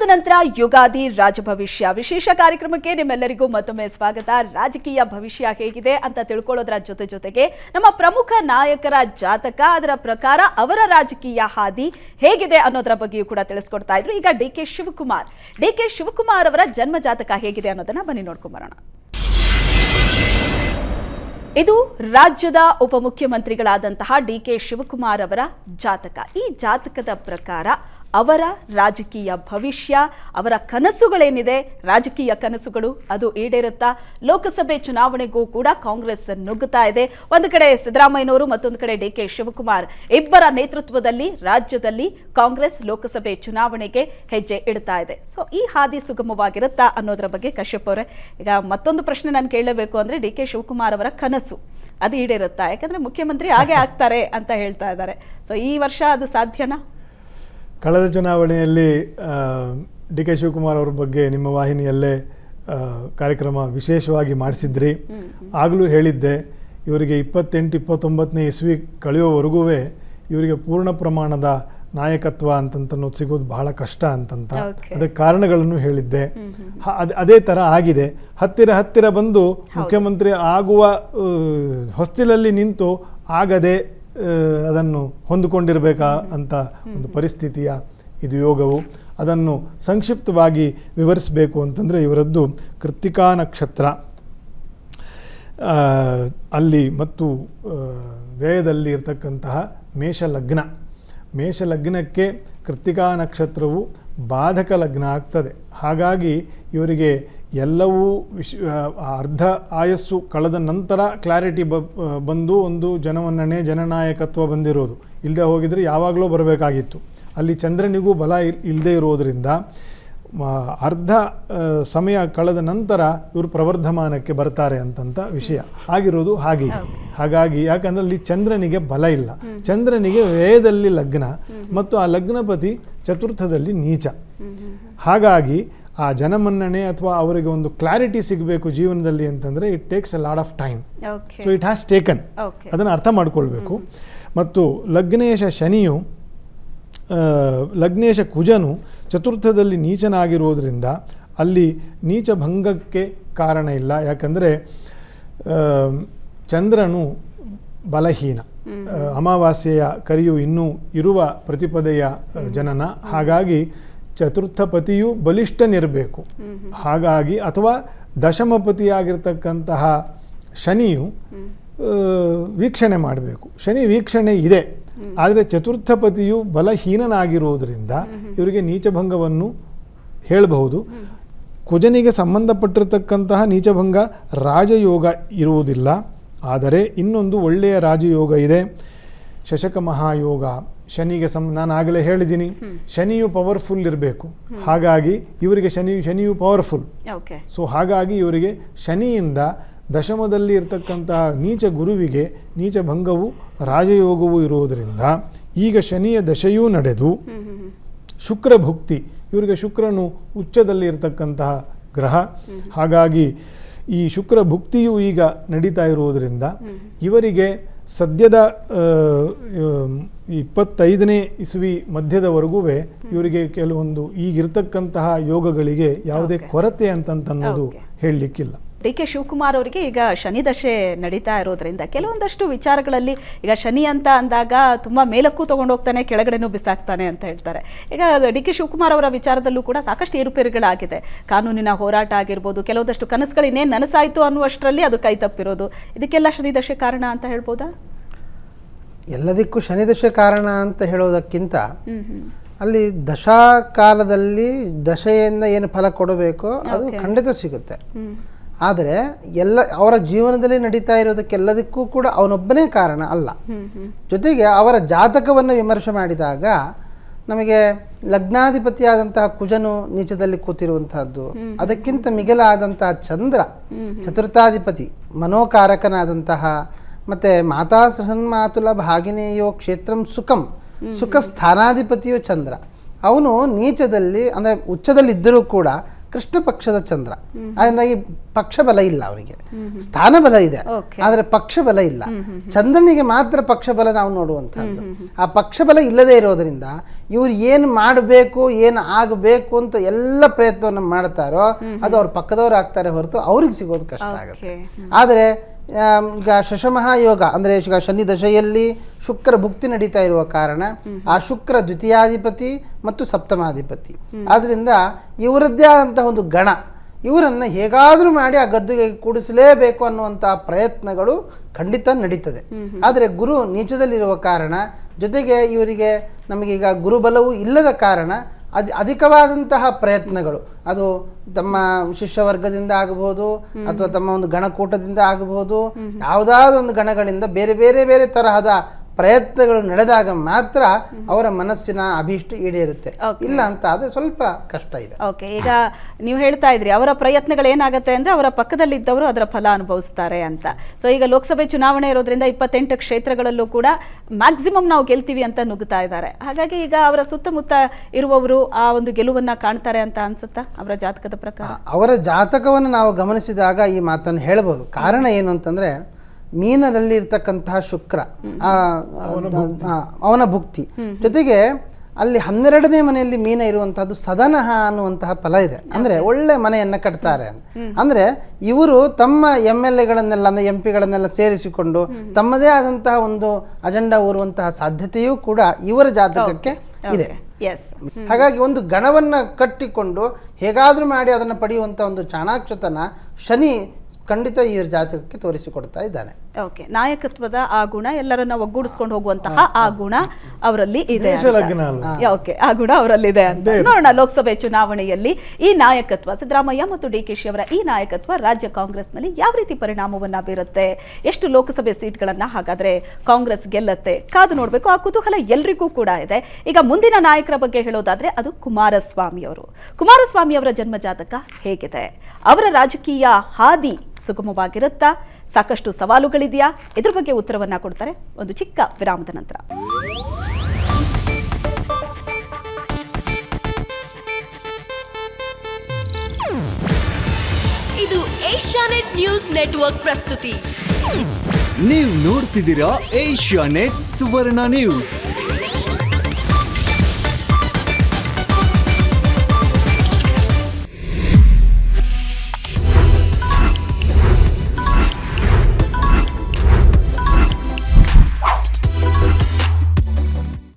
ಅದಾದ ನಂತರ ಯುಗಾದಿ ರಾಜಭವಿಷ್ಯ ವಿಶೇಷ ಕಾರ್ಯಕ್ರಮಕ್ಕೆ ನಿಮ್ಮೆಲ್ಲರಿಗೂ ಮತ್ತೊಮ್ಮೆ ಸ್ವಾಗತ. ರಾಜಕೀಯ ಭವಿಷ್ಯ ಹೇಗಿದೆ ಅಂತ ತಿಳ್ಕೊಳ್ಳೋದ್ರ ಜೊತೆಗೆ ನಮ್ಮ ಪ್ರಮುಖ ನಾಯಕರ ಜಾತಕ, ಅದರ ಪ್ರಕಾರ ಅವರ ರಾಜಕೀಯ ಹಾದಿ ಹೇಗಿದೆ ಅನ್ನೋದರ ಬಗ್ಗೆಯೂ ಕೂಡ ತಿಳಿಸ್ಕೊಡ್ತಾ ಇದ್ರು. ಈಗ ಡಿ ಕೆ ಶಿವಕುಮಾರ್ ಅವರ ಜನ್ಮ ಜಾತಕ ಹೇಗಿದೆ ಅನ್ನೋದನ್ನ ಬನ್ನಿ ನೋಡ್ಕೊಂಬರೋಣ. ಇದು ರಾಜ್ಯದ ಉಪಮುಖ್ಯಮಂತ್ರಿಗಳಾದಂತಹ ಡಿ ಕೆ ಶಿವಕುಮಾರ್ ಅವರ ಜಾತಕ. ಈ ಜಾತಕದ ಪ್ರಕಾರ ಅವರ ರಾಜಕೀಯ ಭವಿಷ್ಯ, ಅವರ ಕನಸುಗಳೇನಿದೆ, ರಾಜಕೀಯ ಕನಸುಗಳು ಅದು ಈಡೇರುತ್ತಾ? ಲೋಕಸಭೆ ಚುನಾವಣೆಗೂ ಕೂಡ ಕಾಂಗ್ರೆಸ್ ನುಗ್ಗುತ್ತಾ ಇದೆ. ಒಂದು ಕಡೆ ಸಿದ್ದರಾಮಯ್ಯನವರು, ಮತ್ತೊಂದು ಕಡೆ ಡಿ ಕೆ ಶಿವಕುಮಾರ್ ಇಬ್ಬರ ನೇತೃತ್ವದಲ್ಲಿ ರಾಜ್ಯದಲ್ಲಿ ಕಾಂಗ್ರೆಸ್ ಲೋಕಸಭೆ ಚುನಾವಣೆಗೆ ಹೆಜ್ಜೆ ಇಡ್ತಾ ಇದೆ. ಸೊ ಈ ಹಾದಿ ಸುಗಮವಾಗಿರುತ್ತಾ ಅನ್ನೋದರ ಬಗ್ಗೆ ಕಶ್ಯಪ್ ಅವರೇ, ಈಗ ಮತ್ತೊಂದು ಪ್ರಶ್ನೆ ನಾನು ಕೇಳಬೇಕು ಅಂದ್ರೆ, ಡಿ ಕೆ ಶಿವಕುಮಾರ್ ಅವರ ಕನಸು ಅದು ಈಡೇರುತ್ತಾ? ಯಾಕಂದ್ರೆ ಮುಖ್ಯಮಂತ್ರಿ ಹಾಗೆ ಆಗ್ತಾರೆ ಅಂತ ಹೇಳ್ತಾ ಇದ್ದಾರೆ. ಸೊ ಈ ವರ್ಷ ಅದು ಸಾಧ್ಯನಾ? ಕಳೆದ ಚುನಾವಣೆಯಲ್ಲಿ ಡಿ ಕೆ ಶಿವಕುಮಾರ್ ಅವ್ರ ಬಗ್ಗೆ ನಿಮ್ಮ ವಾಹಿನಿಯಲ್ಲೇ ಕಾರ್ಯಕ್ರಮ ವಿಶೇಷವಾಗಿ ಮಾಡಿಸಿದ್ರಿ. ಆಗಲೂ ಹೇಳಿದ್ದೆ, ಇವರಿಗೆ 28-29ನೇ ಇಸ್ವಿ ಕಳೆಯೋವರೆಗೂ ಇವರಿಗೆ ಪೂರ್ಣ ಪ್ರಮಾಣದ ನಾಯಕತ್ವ ಅಂತನ್ನೋದು ಸಿಗೋದು ಬಹಳ ಕಷ್ಟ ಅಂತಂತ. ಅದಕ್ಕೆ ಕಾರಣಗಳನ್ನು ಹೇಳಿದ್ದೆ. ಅದೇ ಥರ ಆಗಿದೆ. ಹತ್ತಿರ ಬಂದು ಮುಖ್ಯಮಂತ್ರಿ ಆಗುವ ಹೊಸ್ತಿಲಲ್ಲಿ ನಿಂತು ಆಗದೆ ಅದನ್ನು ಹೊಂದಿಕೊಂಡಿರಬೇಕಾ ಅಂತ ಒಂದು ಪರಿಸ್ಥಿತಿಯ ಇದು ಯೋಗವು. ಅದನ್ನು ಸಂಕ್ಷಿಪ್ತವಾಗಿ ವಿವರಿಸಬೇಕು ಅಂತಂದರೆ, ಇವರದ್ದು ಕೃತ್ತಿಕಾ ನಕ್ಷತ್ರ ಅಲ್ಲಿ ಮತ್ತು ವ್ಯಯದಲ್ಲಿ ಇರತಕ್ಕಂತಹ ಮೇಷ ಲಗ್ನಕ್ಕೆ ಕೃತ್ತಿಕಾ ನಕ್ಷತ್ರವು ಬಾಧಕ ಲಗ್ನ ಆಗ್ತದೆ. ಹಾಗಾಗಿ ಇವರಿಗೆ ಎಲ್ಲವೂ ಅರ್ಧ ಆಯಸ್ಸು ಕಳೆದ ನಂತರ ಕ್ಲಾರಿಟಿ ಬಂದು ಒಂದು ಜನಮನ್ನಣೆ, ಜನನಾಯಕತ್ವ ಬಂದಿರೋದು. ಇಲ್ಲದೆ ಹೋಗಿದರೆ ಯಾವಾಗಲೂ ಬರಬೇಕಾಗಿತ್ತು. ಅಲ್ಲಿ ಚಂದ್ರನಿಗೂ ಬಲ ಇಲ್ಲದೆ ಇರೋದರಿಂದ ಅರ್ಧ ಸಮಯ ಕಳೆದ ನಂತರ ಇವರು ಪ್ರವರ್ಧಮಾನಕ್ಕೆ ಬರ್ತಾರೆ ಅಂತಂತ ವಿಷಯ ಆಗಿರೋದು. ಹಾಗಾಗಿ ಯಾಕಂದರೆ ಅಲ್ಲಿ ಚಂದ್ರನಿಗೆ ಬಲ ಇಲ್ಲ. ಚಂದ್ರನಿಗೆ ವ್ಯಯದಲ್ಲಿ ಲಗ್ನ ಮತ್ತು ಆ ಲಗ್ನಪತಿ ಚತುರ್ಥದಲ್ಲಿ ನೀಚ. ಹಾಗಾಗಿ ಆ ಜನಮನ್ನಣೆ ಅಥವಾ ಅವರಿಗೆ ಒಂದು ಕ್ಲಾರಿಟಿ ಸಿಗಬೇಕು ಜೀವನದಲ್ಲಿ ಅಂತಂದರೆ it takes a lot of time. So it has taken. ಅದನ್ನು ಅರ್ಥ ಮಾಡ್ಕೊಳ್ಬೇಕು. ಮತ್ತು ಲಗ್ನೇಶ ಕುಜನು ಚತುರ್ಥದಲ್ಲಿ ನೀಚನಾಗಿರೋದ್ರಿಂದ ಅಲ್ಲಿ ನೀಚ ಭಂಗಕ್ಕೆ ಕಾರಣ ಇಲ್ಲ. ಯಾಕಂದರೆ ಚಂದ್ರನು ಬಲಹೀನ, ಅಮಾವಾಸ್ಯೆಯ ಕರಿಯು ಇನ್ನೂ ಇರುವ ಪ್ರತಿಪದೆಯ ಜನನ. ಹಾಗಾಗಿ ಚತುರ್ಥಪತಿಯು ಬಲಿಷ್ಠನಿರಬೇಕು. ಹಾಗಾಗಿ ಅಥವಾ ದಶಮಪತಿಯಾಗಿರ್ತಕ್ಕಂತಹ ಶನಿಯು ವೀಕ್ಷಣೆ ಮಾಡಬೇಕು. ಶನಿ ವೀಕ್ಷಣೆ ಇದೆ, ಆದರೆ ಚತುರ್ಥಪತಿಯು ಬಲಹೀನನಾಗಿರುವುದರಿಂದ ಇವರಿಗೆ ನೀಚಭಂಗವನ್ನು ಹೇಳಬಹುದು. ಕುಜನಿಗೆ ಸಂಬಂಧಪಟ್ಟಿರತಕ್ಕಂತಹ ನೀಚಭಂಗ ರಾಜಯೋಗ ಇರುವುದಿಲ್ಲ. ಆದರೆ ಇನ್ನೊಂದು ಒಳ್ಳೆಯ ರಾಜಯೋಗ ಇದೆ, ಶಶಕ ಮಹಾಯೋಗ. ಶನಿಗೆ ನಾನು ಆಗಲೇ ಹೇಳಿದ್ದೀನಿ, ಶನಿಯು ಪವರ್ಫುಲ್ ಇರಬೇಕು. ಹಾಗಾಗಿ ಇವರಿಗೆ ಶನಿಯು ಪವರ್ಫುಲ್. ಸೊ ಹಾಗಾಗಿ ಇವರಿಗೆ ಶನಿಯಿಂದ ದಶಮದಲ್ಲಿ ಇರತಕ್ಕಂತಹ ನೀಚ ಗುರುವಿಗೆ ನೀಚ ಭಂಗವು ರಾಜಯೋಗವೂ ಇರುವುದರಿಂದ ಈಗ ಶನಿಯ ದಶೆಯೂ ನಡೆದು ಶುಕ್ರ ಭುಕ್ತಿ, ಇವರಿಗೆ ಶುಕ್ರನು ಉಚ್ಚದಲ್ಲಿ ಇರತಕ್ಕಂತಹ ಗ್ರಹ. ಹಾಗಾಗಿ ಈ ಶುಕ್ರ ಭುಕ್ತಿಯು ಈಗ ನಡೀತಾ ಇರುವುದರಿಂದ ಇವರಿಗೆ ಸದ್ಯದ 25ನೇ ಇಸ್ವಿ ಮಧ್ಯದವರೆಗೂ ಇವರಿಗೆ ಕೆಲವೊಂದು ಈಗಿರ್ತಕ್ಕಂತಹ ಯೋಗಗಳಿಗೆ ಯಾವುದೇ ಕೊರತೆ ಅಂತನ್ನೋದು ಹೇಳಲಿಕ್ಕಿಲ್ಲ. ಡಿ ಕೆ ಶಿವಕುಮಾರ್ ಅವರಿಗೆ ಈಗ ಶನಿ ದಶೆ ನಡೀತಾ ಇರೋದ್ರಿಂದ ಕೆಲವೊಂದಷ್ಟು ವಿಚಾರಗಳಲ್ಲಿ, ಈಗ ಶನಿ ಅಂತ ಅಂದಾಗ ತುಂಬ ಮೇಲಕ್ಕೂ ತೊಗೊಂಡೋಗ್ತಾನೆ, ಕೆಳಗಡೆನೂ ಬಿಸಾಕ್ತಾನೆ ಅಂತ ಹೇಳ್ತಾರೆ. ಈಗ ಡಿ ಕೆ ಶಿವಕುಮಾರ್ ಅವರ ವಿಚಾರದಲ್ಲೂ ಕೂಡ ಸಾಕಷ್ಟು ಏರುಪೇರುಗಳಾಗಿದೆ. ಕಾನೂನಿನ ಹೋರಾಟ ಆಗಿರ್ಬೋದು, ಕೆಲವೊಂದಷ್ಟು ಕನಸುಗಳು ಇನ್ನೇನು ನನಸಾಯಿತು ಅನ್ನುವಷ್ಟರಲ್ಲಿ ಅದು ಕೈ ತಪ್ಪಿರೋದು. ಇದಕ್ಕೆಲ್ಲ ಶನಿ ದಶೆ ಕಾರಣ ಅಂತ ಹೇಳ್ಬೋದಾ? ಎಲ್ಲದಕ್ಕೂ ಶನಿ ದಶೆ ಕಾರಣ ಅಂತ ಹೇಳೋದಕ್ಕಿಂತ ಅಲ್ಲಿ ದಶಾಕಾಲದಲ್ಲಿ ದಶೆಯಿಂದ ಏನು ಫಲ ಕೊಡಬೇಕೋ ಅದು ಖಂಡಿತ ಸಿಗುತ್ತೆ. ಆದರೆ ಅವರ ಜೀವನದಲ್ಲಿ ನಡೀತಾ ಇರೋದಕ್ಕೆಲ್ಲದಕ್ಕೂ ಕೂಡ ಅವನೊಬ್ಬನೇ ಕಾರಣ ಅಲ್ಲ. ಜೊತೆಗೆ ಅವರ ಜಾತಕವನ್ನು ವಿಮರ್ಶೆ ಮಾಡಿದಾಗ ನಮಗೆ ಲಗ್ನಾಧಿಪತಿಯಾದಂತಹ ಕುಜನು ನೀಚದಲ್ಲಿ ಕೂತಿರುವಂತಹದ್ದು, ಅದಕ್ಕಿಂತ ಮಿಗಿಲಾದಂತಹ ಚಂದ್ರ ಚತುರ್ಥಾಧಿಪತಿ ಮನೋಕಾರಕನಾದಂತಹ, ಮತ್ತು ಮಾತಾ ಸಹನ್ಮಾತುಲ ಭಾಗಿನೇಯೋ ಕ್ಷೇತ್ರಂ ಸುಖ ಸ್ಥಾನಾಧಿಪತಿಯು ಚಂದ್ರ. ಅವನು ನೀಚದಲ್ಲಿ ಅಂದರೆ ಉಚ್ಚದಲ್ಲಿದ್ದರೂ ಕೂಡ ಕೃಷ್ಣ ಪಕ್ಷದ ಚಂದ್ರ. ಅದರಿಂದಾಗಿ ಪಕ್ಷ ಬಲ ಇಲ್ಲ ಅವರಿಗೆ, ಸ್ಥಾನ ಬಲ ಇದೆ ಆದರೆ ಪಕ್ಷ ಬಲ ಇಲ್ಲ. ಚಂದ್ರನಿಗೆ ಮಾತ್ರ ಪಕ್ಷ ಬಲ ನಾವು ನೋಡುವಂಥದ್ದು. ಆ ಪಕ್ಷ ಬಲ ಇಲ್ಲದೆ ಇರೋದರಿಂದ ಇವ್ರು ಏನು ಮಾಡಬೇಕು, ಏನು ಆಗಬೇಕು ಅಂತ ಎಲ್ಲ ಪ್ರಯತ್ನವನ್ನು ಮಾಡ್ತಾರೋ ಅದು ಅವ್ರ ಪಕ್ಕದವ್ರು ಆಗ್ತಾರೆ ಹೊರತು ಅವ್ರಿಗೆ ಸಿಗೋದು ಕಷ್ಟ ಆಗುತ್ತೆ. ಆದರೆ ಈಗ ಶಶಮಹಾಯೋಗ ಅಂದರೆ ಈಗ ಶನಿ ದಶೆಯಲ್ಲಿ ಶುಕ್ರ ಭುಕ್ತಿ ನಡೀತಾ ಇರುವ ಕಾರಣ ಆ ಶುಕ್ರ ದ್ವಿತೀಯಾಧಿಪತಿ ಮತ್ತು ಸಪ್ತಮಾಧಿಪತಿ. ಆದ್ದರಿಂದ ಇವರದ್ದೇ ಆದಂತಹ ಒಂದು ಗಣ, ಇವರನ್ನು ಹೇಗಾದರೂ ಮಾಡಿ ಆ ಗದ್ದುಗೆ ಕೂಡಿಸಲೇಬೇಕು ಅನ್ನುವಂತಹ ಪ್ರಯತ್ನಗಳು ಖಂಡಿತ ನಡೀತದೆ. ಆದರೆ ಗುರು ನೀಚದಲ್ಲಿರುವ ಕಾರಣ, ಜೊತೆಗೆ ಇವರಿಗೆ ನಮಗೀಗ ಗುರುಬಲವೂ ಇಲ್ಲದ ಕಾರಣ ಅಧಿಕವಾದಂತಹ ಪ್ರಯತ್ನಗಳು ಅದು ತಮ್ಮ ಶಿಷ್ಯವರ್ಗದಿಂದ ಆಗಬಹುದು ಅಥವಾ ತಮ್ಮ ಒಂದು ಗಣಕೂಟದಿಂದ ಆಗಬಹುದು, ಯಾವುದಾದ್ರೂ ಒಂದು ಗಣಗಳಿಂದ ಬೇರೆ ಬೇರೆ ಬೇರೆ ತರಹದ ಪ್ರಯತ್ನಗಳು ನಡೆದಾಗ ಮಾತ್ರ ಅವರ ಮನಸ್ಸಿನ ಅಭೀಷ್ಟ ಈಡೇರುತ್ತೆ. ಇಲ್ಲ ಅಂತ ಆದರೆ ಸ್ವಲ್ಪ ಕಷ್ಟ ಇದೆ. ಓಕೆ, ಈಗ ನೀವು ಹೇಳ್ತಾ ಇದ್ರಿ ಅವರ ಪ್ರಯತ್ನಗಳು ಏನಾಗುತ್ತೆ ಅಂದ್ರೆ ಅವರ ಪಕ್ಕದಲ್ಲಿದ್ದವರು ಅದರ ಫಲ ಅನುಭವಿಸ್ತಾರೆ ಅಂತ. ಸೊ ಈಗ ಲೋಕಸಭೆ ಚುನಾವಣೆ ಇರೋದ್ರಿಂದ 28 ಕ್ಷೇತ್ರಗಳಲ್ಲೂ ಕೂಡ ಮ್ಯಾಕ್ಸಿಮಮ್ ನಾವು ಗೆಲ್ತೀವಿ ಅಂತ ನುಗ್ಗುತ್ತಾ ಇದ್ದಾರೆ. ಹಾಗಾಗಿ ಈಗ ಅವರ ಸುತ್ತಮುತ್ತ ಇರುವವರು ಆ ಒಂದು ಗೆಲುವನ್ನ ಕಾಣ್ತಾರೆ ಅಂತ ಅನ್ಸುತ್ತಾ ಅವರ ಜಾತಕದ ಪ್ರಕಾರ? ಅವರ ಜಾತಕವನ್ನು ನಾವು ಗಮನಿಸಿದಾಗ ಈ ಮಾತನ್ನು ಹೇಳ್ಬೋದು. ಕಾರಣ ಏನು ಅಂತಂದ್ರೆ, ಮೀನದಲ್ಲಿ ಇರ್ತಕ್ಕಂತಹ ಶುಕ್ರ ಅವನ ಭುಕ್ತಿ, ಜೊತೆಗೆ ಅಲ್ಲಿ 12ನೇ ಮನೆಯಲ್ಲಿ ಮೀನ ಇರುವಂತಹದ್ದು ಸದನಃ ಅನ್ನುವಂತಹ ಫಲ ಇದೆ. ಅಂದ್ರೆ ಒಳ್ಳೆ ಮನೆಯನ್ನ ಕಟ್ತಾರೆ. ಅಂದ್ರೆ ಇವರು ತಮ್ಮ MLA-ಗಳನ್ನೆಲ್ಲ ಅಂದ್ರೆ MP-ಗಳನ್ನೆಲ್ಲ ಸೇರಿಸಿಕೊಂಡು ತಮ್ಮದೇ ಆದಂತಹ ಒಂದು ಅಜೆಂಡಾ ಊರುವಂತಹ ಸಾಧ್ಯತೆಯೂ ಕೂಡ ಇವರ ಜಾತಕಕ್ಕೆ ಇದೆ. ಹಾಗಾಗಿ ಒಂದು ಗಣವನ್ನ ಕಟ್ಟಿಕೊಂಡು ಹೇಗಾದ್ರೂ ಮಾಡಿ ಅದನ್ನು ಪಡೆಯುವಂತ ಒಂದು ಚಾಣಾಕ್ಷತನ ಶನಿ ಖಂಡಿತ ಇವರ ಜಾತಕಕ್ಕೆ ತೋರಿಸಿಕೊಡ್ತಾ ಇದ್ದಾನೆ. ಓಕೆ, ನಾಯಕತ್ವದ ಆ ಗುಣ, ಎಲ್ಲರನ್ನ ಒಗ್ಗೂಡಿಸ್ಕೊಂಡು ಹೋಗುವಂತಹ ಆ ಗುಣ ಅವರಲ್ಲಿ ಇದೆ. ಓಕೆ, ಆ ಗುಣ ಅವರಲ್ಲಿದೆ ಅಂತ ನೋಡೋಣ. ಲೋಕಸಭೆ ಚುನಾವಣೆಯಲ್ಲಿ ಈ ನಾಯಕತ್ವ, ಸಿದ್ದರಾಮಯ್ಯ ಮತ್ತು DKಶಿ ಅವರ ಈ ನಾಯಕತ್ವ ರಾಜ್ಯ ಕಾಂಗ್ರೆಸ್ನಲ್ಲಿ ಯಾವ ರೀತಿ ಪರಿಣಾಮವನ್ನ ಬೀರುತ್ತೆ, ಎಷ್ಟು ಲೋಕಸಭೆ ಸೀಟ್ಗಳನ್ನ ಹಾಗಾದ್ರೆ ಕಾಂಗ್ರೆಸ್ ಗೆಲ್ಲತ್ತೆ, ಕಾದು ನೋಡ್ಬೇಕು. ಆ ಕುತೂಹಲ ಎಲ್ರಿಗೂ ಕೂಡ ಇದೆ. ಈಗ ಮುಂದಿನ ನಾಯಕರ ಬಗ್ಗೆ ಹೇಳೋದಾದ್ರೆ ಅದು ಕುಮಾರಸ್ವಾಮಿ ಅವರು. ಕುಮಾರಸ್ವಾಮಿ ಅವರ ಜನ್ಮ ಜಾತಕ ಹೇಗಿದೆ? ಅವರ ರಾಜಕೀಯ ಹಾದಿ ಸುಗಮವಾಗಿರುತ್ತಾ? ಸಾಕಷ್ಟು ಸವಾಲುಗಳಿದೆಯಾ? ಇದ್ರ ಬಗ್ಗೆ ಉತ್ತರವನ್ನ ಕೊಡ್ತಾರೆ ಒಂದು ಚಿಕ್ಕ ವಿರಾಮದ ನಂತರ. ಇದು ಏಷ್ಯಾನೆಟ್ ನ್ಯೂಸ್ ನೆಟ್ವರ್ಕ್ ಪ್ರಸ್ತುತಿ. ನೀವು ನೋಡ್ತಿದ್ದೀರಾ ಏಷ್ಯಾನೆಟ್ ಸುವರ್ಣ ನ್ಯೂಸ್.